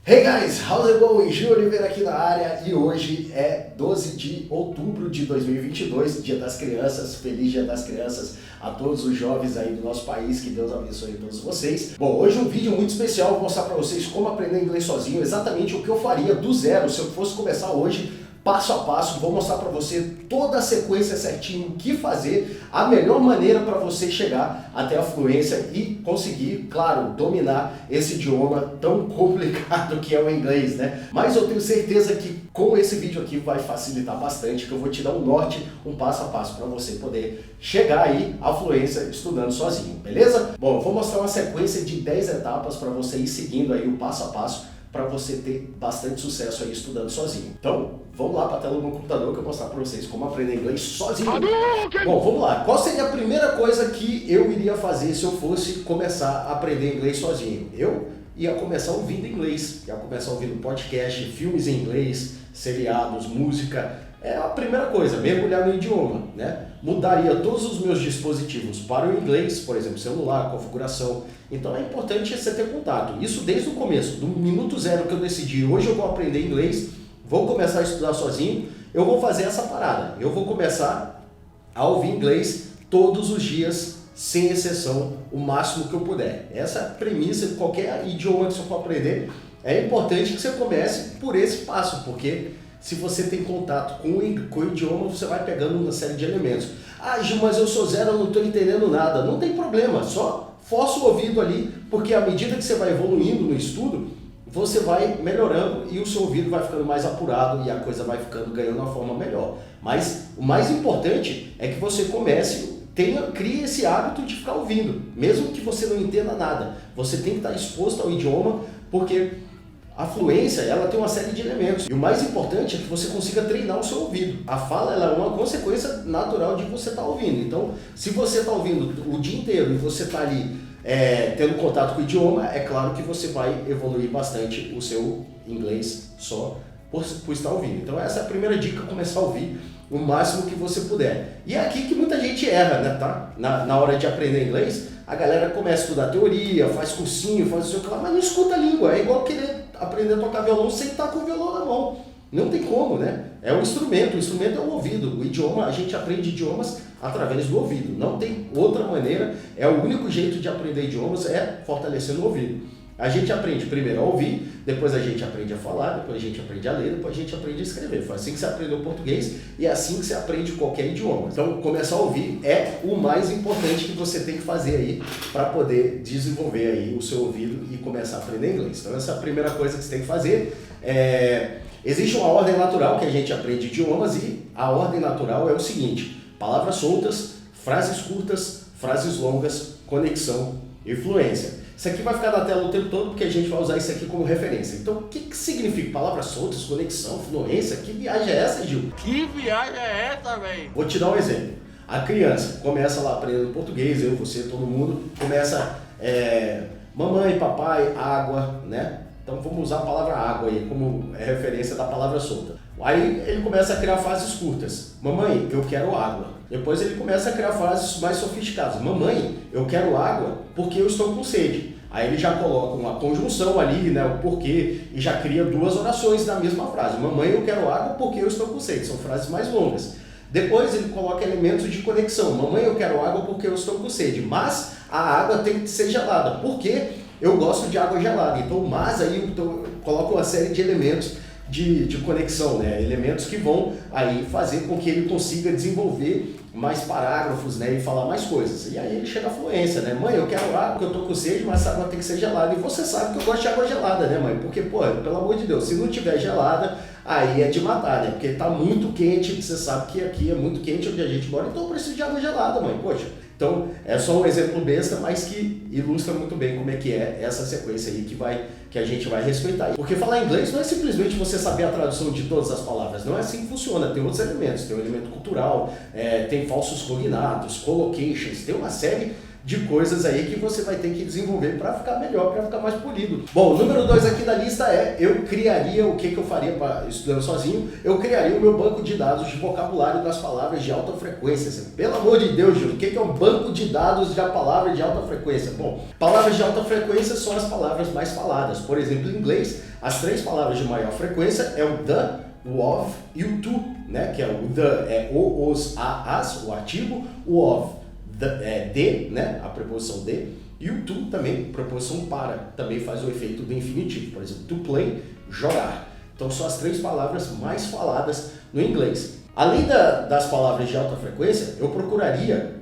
Hey guys, how's it going? Gil Oliveira aqui na área e hoje é 12 de outubro de 2022, Dia das Crianças. Feliz Dia das Crianças a todos os jovens aí do nosso país, que Deus abençoe todos vocês. Bom, hoje um vídeo muito especial, vou mostrar para vocês como aprender inglês sozinho, exatamente o que eu faria do zero se eu fosse começar hoje. Passo a passo, vou mostrar para você toda a sequência certinho, o que fazer, a melhor maneira para você chegar até a fluência e conseguir, claro, dominar esse idioma tão complicado que é o inglês, né? Mas eu tenho certeza que com esse vídeo aqui vai facilitar bastante, que eu vou te dar um norte, um passo a passo para você poder chegar aí à fluência estudando sozinho, beleza? Bom, eu vou mostrar uma sequência de 10 etapas para você ir seguindo aí o passo a passo para você ter bastante sucesso aí estudando sozinho. Então, vamos lá para a tela do meu computador que eu vou mostrar para vocês como aprender inglês sozinho. Bom, vamos lá. Qual seria a primeira coisa que eu iria fazer se eu fosse começar a aprender inglês sozinho? Eu ia começar ouvindo inglês, ia começar ouvindo podcast, filmes em inglês, seriados, música. É a primeira coisa, mergulhar no idioma, né? Mudaria todos os meus dispositivos para o inglês, por exemplo, celular, configuração. Então é importante você ter contato. Isso desde o começo, do minuto zero que eu decidi, hoje eu vou aprender inglês, vou começar a estudar sozinho, eu vou fazer essa parada. Eu vou começar a ouvir inglês todos os dias, sem exceção, o máximo que eu puder. Essa é a premissa de qualquer idioma que você for aprender. É importante que você comece por esse passo, porque se você tem contato com o idioma, você vai pegando uma série de elementos. Ah, Gil, mas eu sou zero, eu não estou entendendo nada. Não tem problema, só força o ouvido ali, porque à medida que você vai evoluindo no estudo, você vai melhorando e o seu ouvido vai ficando mais apurado e a coisa vai ficando ganhando uma forma melhor. Mas o mais importante é que você comece, crie esse hábito de ficar ouvindo, mesmo que você não entenda nada. Você tem que estar exposto ao idioma, porque a fluência, ela tem uma série de elementos. E o mais importante é que você consiga treinar o seu ouvido. A fala, ela é uma consequência natural de você estar ouvindo. Então, se você está ouvindo o dia inteiro e você está ali tendo contato com o idioma, é claro que você vai evoluir bastante o seu inglês só por estar ouvindo. Então, essa é a primeira dica, começar a ouvir o máximo que você puder. E é aqui que muita gente erra, né, tá? Na hora de aprender inglês, a galera começa a estudar teoria, faz cursinho, faz isso, mas não escuta a língua. É igual querer aprender a tocar violão sem estar com o violão na mão. Não tem como, né? É um instrumento, o instrumento é o ouvido. O idioma, a gente aprende idiomas através do ouvido. Não tem outra maneira, é o único jeito de aprender idiomas é fortalecendo o ouvido. A gente aprende primeiro a ouvir, depois a gente aprende a falar, depois a gente aprende a ler, depois a gente aprende a escrever. Foi assim que você aprendeu português e é assim que você aprende qualquer idioma. Então, começar a ouvir é o mais importante que você tem que fazer aí para poder desenvolver aí o seu ouvido e começar a aprender inglês. Então, essa é a primeira coisa que você tem que fazer. Existe uma ordem natural que a gente aprende idiomas e a ordem natural é o seguinte: palavras soltas, frases curtas, frases longas, conexão e fluência. Isso aqui vai ficar na tela o tempo todo porque a gente vai usar isso aqui como referência. Então, o que significa palavras soltas, conexão, fluência? Que viagem é essa, Gil? Que viagem é essa, velho? Vou te dar um exemplo. A criança começa lá aprendendo português, eu, você, todo mundo, começa mamãe, papai, água, né? Então vamos usar a palavra água aí como referência da palavra solta. Aí ele começa a criar frases curtas. Mamãe, eu quero água. Depois ele começa a criar frases mais sofisticadas. Mamãe, eu quero água porque eu estou com sede. Aí ele já coloca uma conjunção ali, né, o porquê, e já cria duas orações na mesma frase. Mamãe, eu quero água porque eu estou com sede. São frases mais longas. Depois ele coloca elementos de conexão. Mamãe, eu quero água porque eu estou com sede. Mas a água tem que ser gelada. Por quê? Eu gosto de água gelada, então mas aí eu coloco uma série de elementos de conexão, né? Elementos que vão aí fazer com que ele consiga desenvolver mais parágrafos, né? E falar mais coisas. E aí ele chega à fluência, né? Mãe, eu quero água porque eu tô com sede, mas a água tem que ser gelada. E você sabe que eu gosto de água gelada, né, mãe? Porque, pô, pelo amor de Deus, se não tiver gelada, aí é de matar, né? Porque tá muito quente, você sabe que aqui é muito quente onde a gente mora, então eu preciso de água gelada, mãe, poxa. Então, é só um exemplo besta, mas que ilustra muito bem como é que é essa sequência aí que a gente vai respeitar. Porque falar inglês não é simplesmente você saber a tradução de todas as palavras, não é assim que funciona, tem outros elementos, tem o elemento cultural, tem falsos cognatos, collocations, tem uma série de coisas aí que você vai ter que desenvolver para ficar melhor, para ficar mais polido. Bom, o número 2 aqui da lista eu criaria, o que eu faria para estudando sozinho? Eu criaria o meu banco de dados de vocabulário das palavras de alta frequência. Pelo amor de Deus, Gil, o que é um banco de dados da palavra de alta frequência? Bom, palavras de alta frequência são as palavras mais faladas. Por exemplo, em inglês, As 3 palavras de maior frequência é o the, o of e o to, né? Que é o the é o, os, a, as, o artigo, o of é de, né? A preposição de, e o to também, preposição para, também faz o efeito do infinitivo. Por exemplo, to play, jogar. Então são as 3 palavras mais faladas no inglês. Além das palavras de alta frequência, eu procuraria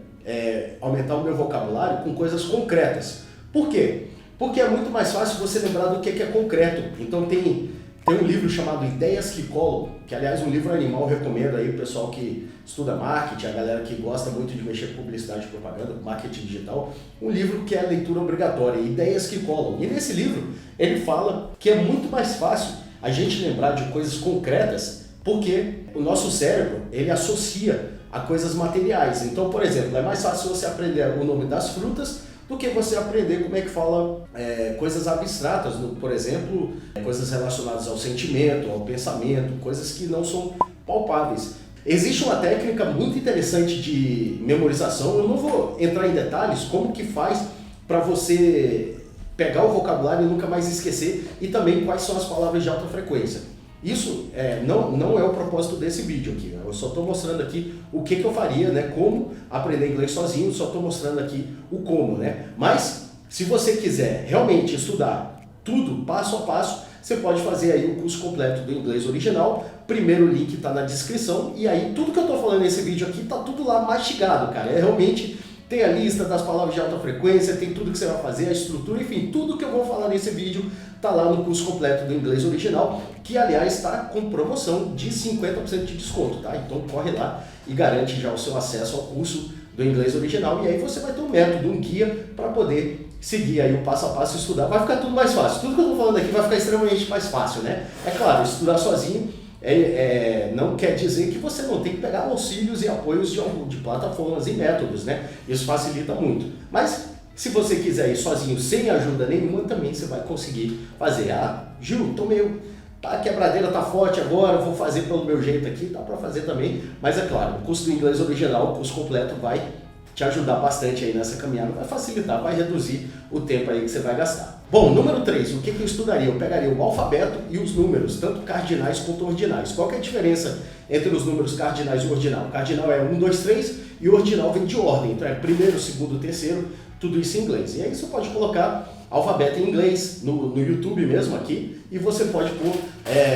aumentar o meu vocabulário com coisas concretas. Por quê? Porque é muito mais fácil você lembrar do que é concreto. Então tem um livro chamado Ideias que Colam, que aliás um livro animal, eu recomendo aí o pessoal que estuda marketing, a galera que gosta muito de mexer com publicidade e propaganda, marketing digital, um livro que é leitura obrigatória, Ideias que Colam. E nesse livro ele fala que é muito mais fácil a gente lembrar de coisas concretas, porque o nosso cérebro ele associa a coisas materiais. Então, por exemplo, é mais fácil você aprender o nome das frutas do que você aprender como é que fala coisas abstratas, por exemplo, coisas relacionadas ao sentimento, ao pensamento, coisas que não são palpáveis. Existe uma técnica muito interessante de memorização, eu não vou entrar em detalhes como que faz para você pegar o vocabulário e nunca mais esquecer, e também quais são as palavras de alta frequência. Isso não é o propósito desse vídeo aqui, eu só estou mostrando aqui o que eu faria, né, como aprender inglês sozinho, só estou mostrando aqui o como, né? Mas se você quiser realmente estudar tudo passo a passo, você pode fazer aí o curso completo do inglês original. Primeiro link está na descrição, e aí tudo que eu estou falando nesse vídeo aqui está tudo lá mastigado, cara. Realmente tem a lista das palavras de alta frequência, tem tudo que você vai fazer, a estrutura, enfim, tudo que eu vou falar nesse vídeo está lá no curso completo do inglês original, que aliás está com promoção de 50% de desconto, tá? Então corre lá e garante já o seu acesso ao curso do inglês original, e aí você vai ter um método, um guia para poder seguir aí o passo a passo e estudar. Vai ficar tudo mais fácil. Tudo que eu estou falando aqui vai ficar extremamente mais fácil, né? É claro, estudar sozinho não quer dizer que você não tem que pegar auxílios e apoios de plataformas e métodos, né? Isso facilita muito. Mas se você quiser ir sozinho, sem ajuda nenhuma, também você vai conseguir fazer. Ah, Gil, a quebradeira tá forte agora, vou fazer pelo meu jeito aqui, dá para fazer também. Mas é claro, o curso do inglês original, o curso completo, vai te ajudar bastante aí nessa caminhada, vai facilitar, vai reduzir o tempo aí que você vai gastar. Bom, número 3, o que eu estudaria? Eu pegaria o alfabeto e os números, tanto cardinais quanto ordinais. Qual que é a diferença entre os números cardinais e o ordinal? O cardinal é 1, 2, 3 e o ordinal vem de ordem, então é primeiro, segundo, terceiro, tudo isso em inglês. E aí você pode colocar alfabeto em inglês no YouTube mesmo aqui, e você pode pôr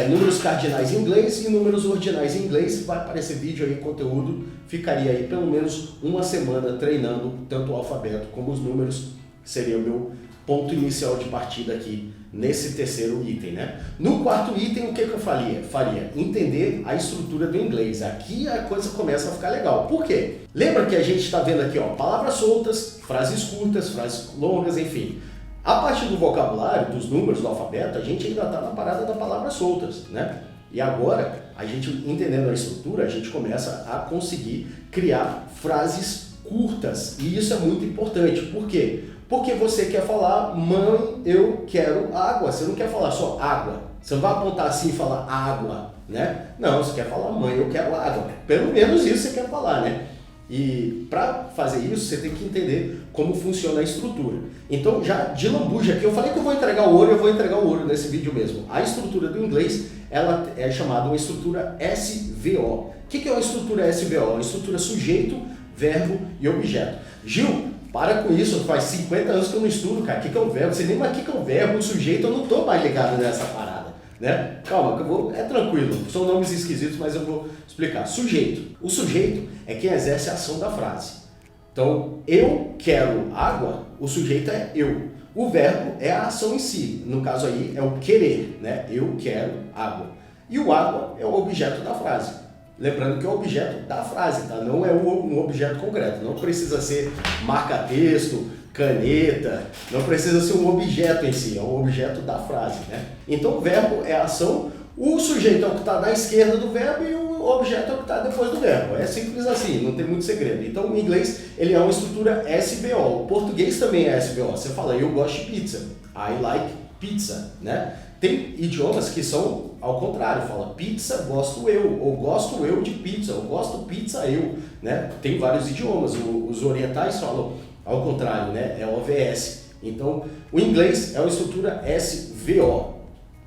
números cardinais em inglês e números ordinais em inglês. Vai aparecer vídeo aí, conteúdo, ficaria aí pelo menos uma semana treinando tanto o alfabeto como os números, seria o meu ponto inicial de partida aqui nesse terceiro item, né? No quarto item, o que eu faria? Entender a estrutura do inglês. Aqui a coisa começa a ficar legal. Por quê? Lembra que a gente está vendo aqui, ó, palavras soltas, frases curtas, frases longas, enfim. A partir do vocabulário, dos números do alfabeto, a gente ainda está na parada das palavras soltas, né? E agora, a gente entendendo a estrutura, a gente começa a conseguir criar frases curtas. E isso é muito importante. Por quê? Porque você quer falar, mãe, eu quero água. Você não quer falar só água. Você não vai apontar assim e falar água, né? Não, você quer falar, mãe, eu quero água. Pelo menos isso você quer falar, né? E para fazer isso, você tem que entender como funciona a estrutura. Então, já de lambuja aqui, eu falei que eu vou entregar o ouro, eu vou entregar o ouro nesse vídeo mesmo. A estrutura do inglês, ela é chamada uma estrutura SVO. O que é uma estrutura SVO? Uma estrutura sujeito, verbo e objeto. Gil, para com isso, faz 50 anos que eu não estudo, cara. O que é um verbo? Você nem mais o que é um verbo, um sujeito, eu não estou mais ligado nessa parada, né? Calma, é tranquilo, são nomes esquisitos, mas eu vou explicar. Sujeito. O sujeito é quem exerce a ação da frase. Então, eu quero água, o sujeito é eu. O verbo é a ação em si, no caso aí é o querer, né? Eu quero água. E o água é o objeto da frase. Lembrando que é o objeto da frase, tá? Não é um objeto concreto, não precisa ser marca-texto, caneta, não precisa ser um objeto em si, é um objeto da frase, né? Então o verbo é a ação, o sujeito é o que está na esquerda do verbo e o objeto é o que está depois do verbo. É simples assim, não tem muito segredo. Então o inglês ele é uma estrutura SVO, o português também é SVO. Você fala, eu gosto de pizza, I like pizza, né? Tem idiomas que são ao contrário, fala pizza gosto eu, ou gosto eu de pizza, ou gosto pizza eu, né? Tem vários idiomas, os orientais falam ao contrário, né? É OVS. Então, o inglês é uma estrutura SVO.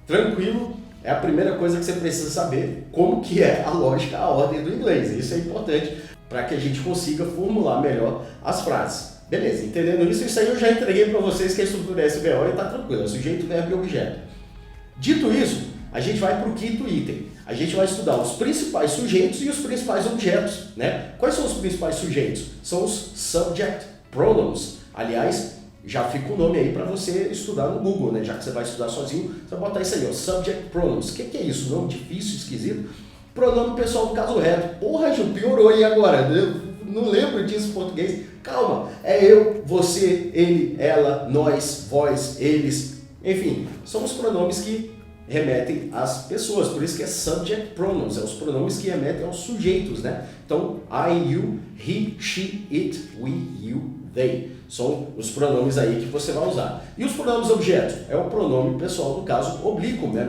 tranquilo, é a primeira coisa que você precisa saber, como que é a lógica, a ordem do inglês. Isso é importante para que a gente consiga formular melhor as frases. Beleza, entendendo isso aí eu já entreguei para vocês que a estrutura SVO e está tranquila, sujeito, verbo e objeto. Dito isso, a gente vai para o quinto item. A gente vai estudar os principais sujeitos e os principais objetos, né? Quais são os principais sujeitos? São os subject pronouns. Aliás, já fica o nome aí para você estudar no Google, né? Já que você vai estudar sozinho, você vai botar isso aí, ó, subject pronouns. O que é isso? Nome difícil, esquisito? Pronome pessoal do caso reto. Porra, Ju, piorou aí agora. Eu não lembro disso em português. Calma, é eu, você, ele, ela, nós, vós, eles. Enfim, são os pronomes que remetem às pessoas, por isso que é subject pronouns, é os pronomes que remetem aos sujeitos, né? Então, I, you, he, she, it, we, you, they. São os pronomes aí que você vai usar. E os pronomes objetos? É o pronome pessoal, no caso, oblíquo, né?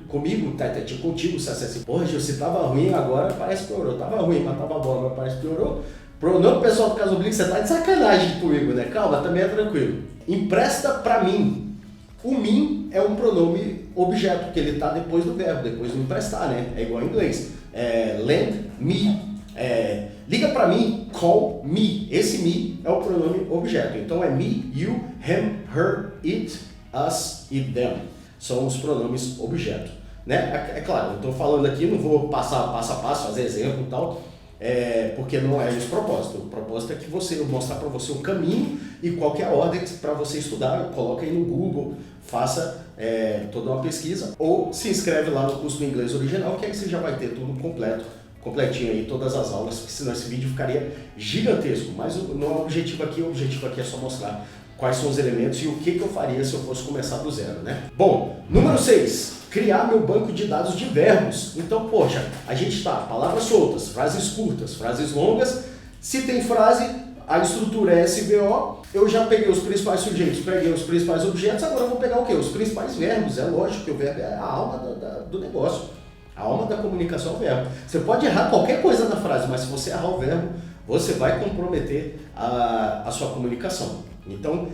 Comigo, contigo, se assim, porra, se tava ruim agora, parece que piorou. Tava ruim, mas tava bom, agora parece que piorou. Pronome pessoal do caso oblíquo, você tá de sacanagem comigo, né? Calma, também é tranquilo. Empresta pra mim. O mim é um pronome objeto, porque ele está depois do verbo, depois do emprestar, né? É igual em inglês. Lend me. Liga para mim, call me. Esse me é o pronome objeto. Então é me, you, him, her, it, us e them. São os pronomes objeto. Né? É claro, eu estou falando aqui, não vou passar passo a passo, fazer exemplo e tal, porque não é esse o propósito. O propósito é que eu mostrar para você um caminho e qual que é a ordem para você estudar. Coloca aí no Google, faça toda uma pesquisa ou se inscreve lá no curso do inglês original, que aí você já vai ter tudo completinho aí, todas as aulas, porque senão esse vídeo ficaria gigantesco. Mas não é o objetivo aqui é só mostrar quais são os elementos e o que eu faria se eu fosse começar do zero, né? Bom, número 6. Criar meu banco de dados de verbos. Então, poxa, a gente tá, palavras soltas, frases curtas, frases longas. Se tem frase, a estrutura é SVO, eu já peguei os principais sujeitos, peguei os principais objetos, agora eu vou pegar o quê? Os principais verbos. É lógico que o verbo é a alma do negócio. A alma da comunicação é o verbo. Você pode errar qualquer coisa na frase, mas se você errar o verbo, você vai comprometer a sua comunicação. Então,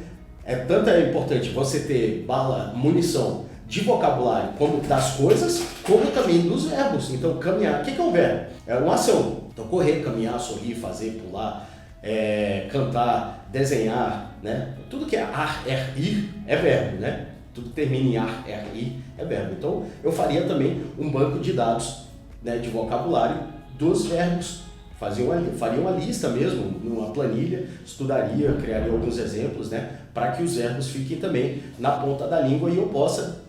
tanto é importante você ter munição de vocabulário, como das coisas, como também dos verbos. Então, caminhar, o que é um verbo? É uma ação. Então, correr, caminhar, sorrir, fazer, pular, cantar, desenhar, né? Tudo que é ar, ir é verbo, né? Tudo que termina em ar, ir é verbo. Então, eu faria também um banco de dados, né, de vocabulário dos verbos. Faria uma lista mesmo, numa planilha, estudaria, criaria alguns exemplos, né, para que os verbos fiquem também na ponta da língua e eu possa,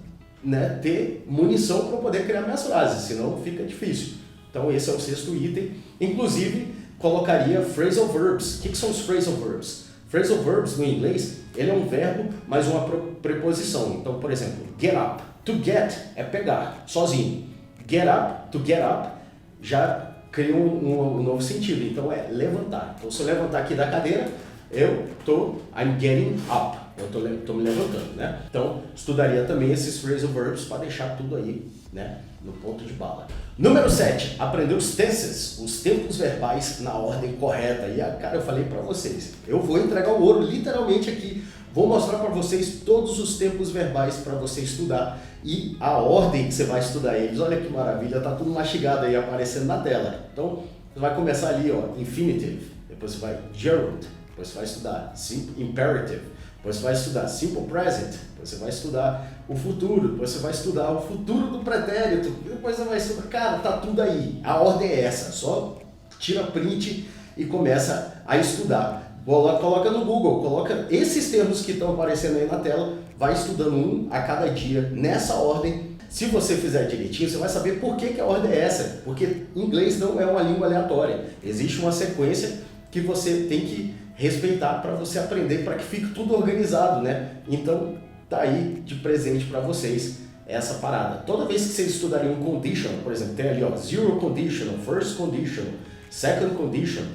né, ter munição para poder criar minhas frases, senão fica difícil. Então esse é o 6º item. Inclusive, colocaria phrasal verbs. O que são os phrasal verbs? Phrasal verbs no inglês, ele é um verbo mais uma preposição. Então, por exemplo, get up. To get é pegar, sozinho. Get up, to get up, já cria um novo sentido. Então é levantar. Então se eu levantar aqui da cadeira, I'm getting up. Eu tô me levantando, né? Então, estudaria também esses phrasal verbs para deixar tudo aí, né, no ponto de bala. Número 7, aprender os tenses, os tempos verbais na ordem correta. E, cara, eu falei para vocês, eu vou entregar o ouro literalmente aqui. Vou mostrar para vocês todos os tempos verbais para você estudar e a ordem que você vai estudar eles. Olha que maravilha, tá tudo mastigado aí aparecendo na tela. Então, você vai começar ali, ó, infinitive, depois você vai gerund, depois você vai estudar imperative, depois você vai estudar simple present, depois você vai estudar o futuro, depois você vai estudar o futuro do pretérito, depois você vai estudar, cara, tá tudo aí. A ordem é essa, só tira print e começa a estudar. Coloca no Google, coloca esses termos que estão aparecendo aí na tela, vai estudando um a cada dia, nessa ordem. Se você fizer direitinho, você vai saber por que a ordem é essa, porque inglês não é uma língua aleatória, existe uma sequência que você tem que respeitar para você aprender, para que fique tudo organizado, né? Então, tá aí de presente para vocês essa parada. Toda vez que vocês estudarem um conditional, por exemplo, tem ali, ó, zero conditional, first conditional, second conditional,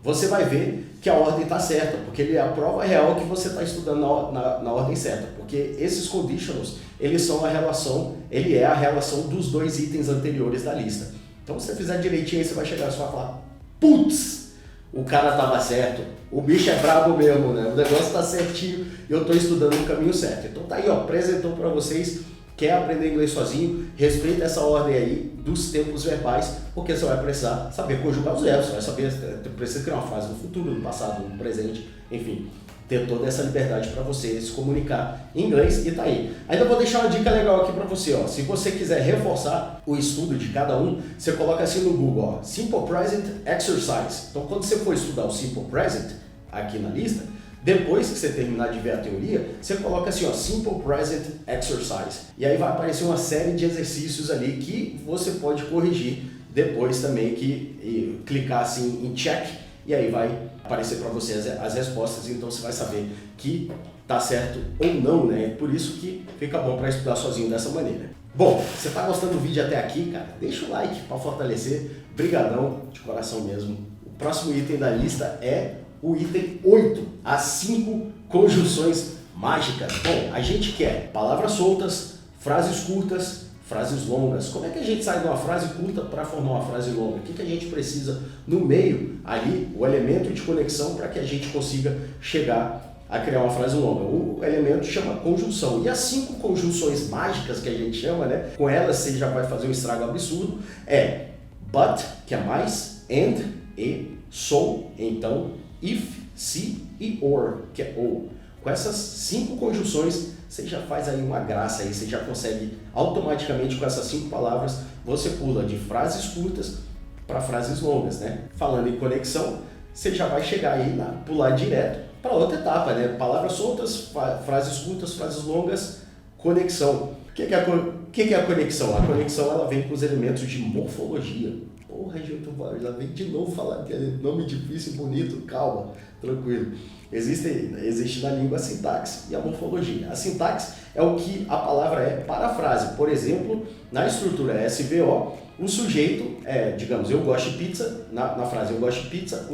você vai ver que a ordem está certa, porque ele é a prova real que você está estudando na ordem certa, porque esses conditionals, ele é a relação dos dois itens anteriores da lista. Então, se você fizer direitinho, aí você vai chegar e você vai falar, putz, o cara estava certo, o bicho é brabo mesmo, né? O negócio está certinho e eu estou estudando no caminho certo. Então tá aí, ó, apresentou para vocês quer aprender inglês sozinho, respeita essa ordem aí dos tempos verbais, porque você vai precisar saber conjugar os verbos, você vai saber, precisa criar uma frase no futuro, no passado, no presente, enfim, ter toda essa liberdade para você se comunicar em inglês e tá aí. Ainda vou deixar uma dica legal aqui para você, ó. Se você quiser reforçar o estudo de cada um, você coloca assim no Google, ó, Simple Present Exercise. Então, quando você for estudar o Simple Present aqui na lista, depois que você terminar de ver a teoria, você coloca assim, ó, Simple Present Exercise. E aí vai aparecer uma série de exercícios ali que você pode corrigir depois também, que clicar assim em check, e aí vai aparecer para você as respostas, então você vai saber que tá certo ou não, né? Por isso que fica bom para estudar sozinho dessa maneira. Bom, você tá gostando do vídeo até aqui, cara? Deixa o like para fortalecer. Brigadão, de coração mesmo. O próximo item da lista é o item 8, as 5 conjunções mágicas. Bom, a gente quer palavras soltas, frases curtas, frases longas. Como é que a gente sai de uma frase curta para formar uma frase longa? O que a gente precisa no meio ali, o elemento de conexão para que a gente consiga chegar a criar uma frase longa? O elemento chama conjunção. E as 5 conjunções mágicas que a gente chama, né? Com elas você já vai fazer um estrago absurdo. É but, que é mais, and, e, so, então, if, se e or, que é ou. Com essas 5 conjunções, você já faz aí uma graça aí, você já consegue automaticamente com essas 5 palavras, você pula de frases curtas para frases longas, né? Falando em conexão, você já vai chegar aí, pular direto para outra etapa, né? Palavras soltas, frases curtas, frases longas, conexão. O que é a conexão? A conexão ela vem com os elementos de morfologia. Porra, Gilton, ela vem de novo falar que é nome difícil e bonito, calma, tranquilo. Existe na língua a sintaxe e a morfologia. A sintaxe é o que a palavra é para a frase. Por exemplo, na estrutura SVO, o sujeito é, digamos, eu gosto de pizza, na frase eu gosto de pizza,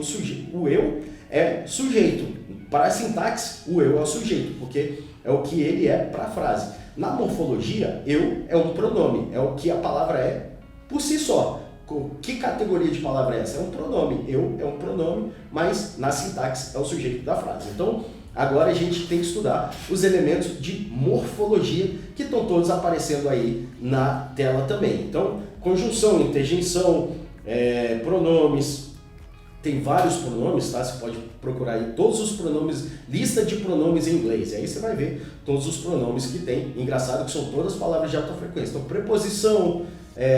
o eu é sujeito. Para a sintaxe, o eu é o sujeito, porque é o que ele é para a frase. Na morfologia, eu é um pronome, é o que a palavra é por si só. Que categoria de palavra é essa? É um pronome. Eu é um pronome, mas na sintaxe é o sujeito da frase. Então, agora a gente tem que estudar os elementos de morfologia que estão todos aparecendo aí na tela também. Então, conjunção, interjeição, pronomes. Tem vários pronomes, tá? Você pode procurar aí todos os pronomes, lista de pronomes em inglês. E aí você vai ver todos os pronomes que tem. Engraçado que são todas palavras de alta frequência. Então, preposição,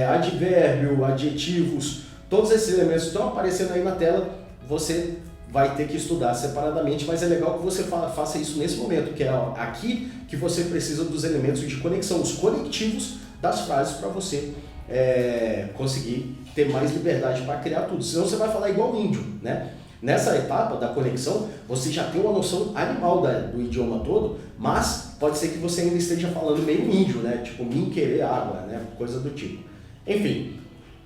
advérbio, adjetivos, todos esses elementos estão aparecendo aí na tela, você vai ter que estudar separadamente, mas é legal que você faça isso nesse momento, que é aqui que você precisa dos elementos de conexão, os conectivos das frases para você conseguir ter mais liberdade para criar tudo, senão você vai falar igual índio, né? Nessa etapa da conexão, você já tem uma noção animal do idioma todo, mas pode ser que você ainda esteja falando meio índio, né? Tipo, mim querer água, né? Coisa do tipo. Enfim,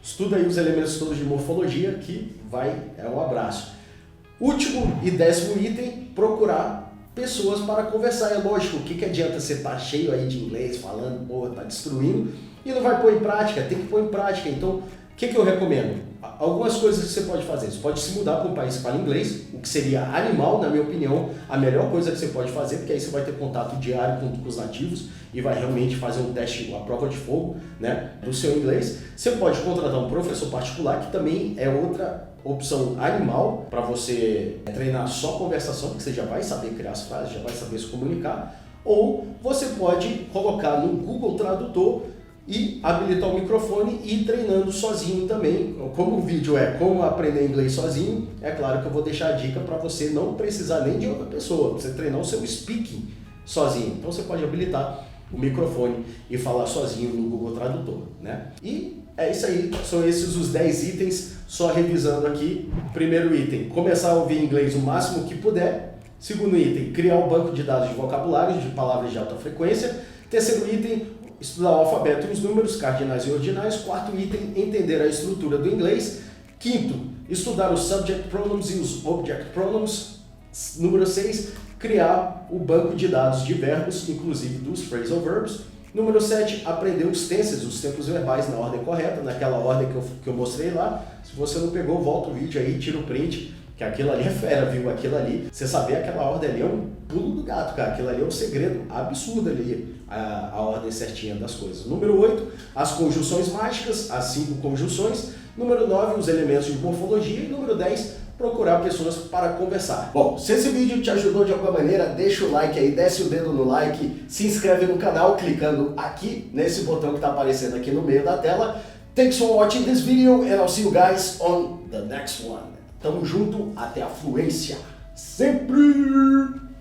estuda aí os elementos todos de morfologia que é um abraço. Último e 10º item, procurar pessoas para conversar. É lógico, o que adianta você estar cheio aí de inglês, falando, porra, tá destruindo, e não vai pôr em prática, tem que pôr em prática. Então, o que eu recomendo? Algumas coisas que você pode fazer. Você pode se mudar para um país que fala inglês, o que seria animal, na minha opinião, a melhor coisa que você pode fazer, porque aí você vai ter contato diário com os nativos e vai realmente fazer um teste, uma prova de fogo, né, do seu inglês. Você pode contratar um professor particular, que também é outra opção animal para você treinar só conversação, porque você já vai saber criar as frases, já vai saber se comunicar. Ou você pode colocar no Google Tradutor e habilitar o microfone e ir treinando sozinho também. Como o vídeo é como aprender inglês sozinho, é claro que eu vou deixar a dica para você não precisar nem de outra pessoa, você treinar o seu speaking sozinho. Então você pode habilitar o microfone e falar sozinho no Google Tradutor, né? E é isso aí, são esses os 10 itens, só revisando aqui. Primeiro item, começar a ouvir inglês o máximo que puder. Segundo item, criar um banco de dados de vocabulário de palavras de alta frequência. Terceiro item, estudar o alfabeto e os números cardinais e ordinais. Quarto item, entender a estrutura do inglês. Quinto, estudar os subject pronouns e os object pronouns. Número 6, criar o banco de dados de verbos, inclusive dos phrasal verbs. Número 7, aprender os tenses, os tempos verbais na ordem correta, naquela ordem que eu mostrei lá. Se você não pegou, volta o vídeo aí, tira o print, que aquilo ali é fera, viu? Aquilo ali, você saber aquela ordem ali é um pulo do gato, cara. Aquilo ali é um segredo absurdo ali. a ordem certinha das coisas. Número 8, as conjunções mágicas, as 5 conjunções. Número 9, os elementos de morfologia. E número 10, procurar pessoas para conversar. Bom, se esse vídeo te ajudou de alguma maneira, deixa o like aí, desce o dedo no like, se inscreve no canal clicando aqui nesse botão que está aparecendo aqui no meio da tela. Thanks for watching this video and I'll see you guys on the next one. Tamo junto, até a fluência. Sempre!